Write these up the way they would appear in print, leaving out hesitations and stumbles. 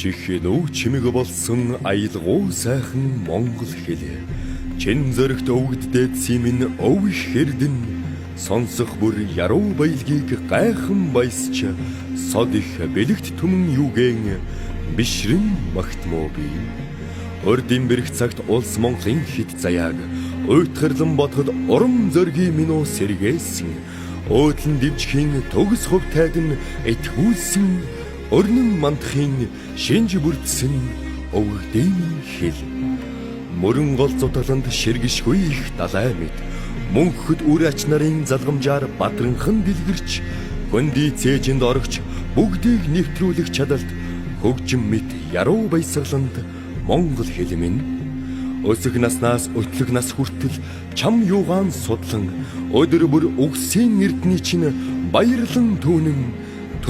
Чихэнүү чимэг болсон аялгуу сайхан монгол хэл. Чин зөрөгт өвгддээд симэн өв их хэрдэн. Сонсох бүр яруу баялгийг гайхан баясч сод их бэлэгт түмэн юугэн бишрэн магтмоо би. Урдын бэрх цагт улс Монголын хит заяаг уйтгарлан бодоход урам зоргийн минь сэргээсэн. Өөдлөн дивжхийн төгс хөв тайган этгүүлсэн өрнөн мандахын шинж бүрдсэн өвгдөм хэл. Мөрөн гол зутгаланд ширгэшгүй их далай мэд мөнхөд үр ач нарын залгамжаар бадранхан дэлгэрч кондицээжинд орогч бүгдийг нэвтрүүлэх чадалт хөгжим мэд яруу баясгаланд монгол хэл минь өсөх наснаас өтлөх нас хүртэл чам юугаан судлан өдөр бүр үгсийн эрдний чинь баярлан түүнэн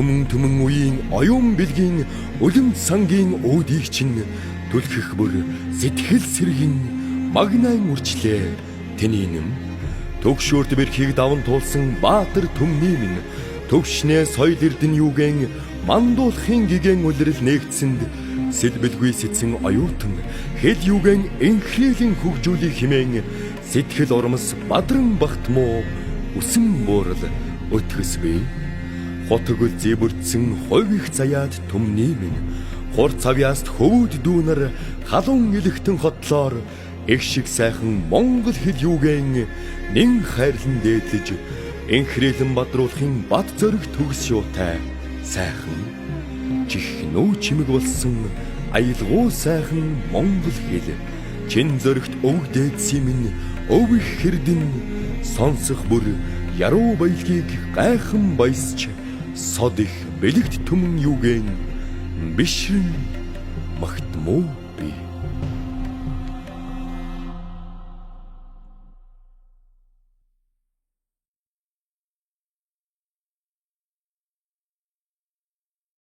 түмэн үеийн оюун бэлгийн үлэм сангийн өөдийг чинь түлхэх бүр сэтгэл сэргийн магнайн үрчлээ тэнийнэм төгшөөрт бэрхийг даван туулсан баатар түмний минь төвшнээ соёл эрдэн юугэн мандуулахын гигэн үлрэл нээгдсэнд сэлбэлгүй сэтсэн оюутан хэл юугэн энхрээлийн хөгжүүлийг химэн сэтгэл ормос бадран багтмоо үсэн буурал өтгөсвэ хотгөл зэвэрдсэн ховь их заяад түмний минь хур цавьяаст хөвд дүүнэр халуун илэгтэн хотлоор их шиг сайхан монгол хэл юугэн нэн хайрлан дээдлэж энхрээлэн бадруулахын бат зөрөг төгс юутай сайхан чихнүү чимэг болсон аялгуу сайхан монгол хэл чин зөрөгт өвгдээд симэн өв их хэрдэн сонсох бүр яруу баялгийг гайхан баясч сод их бэлэгт түмэн юугэн бишрэн магтмоо би.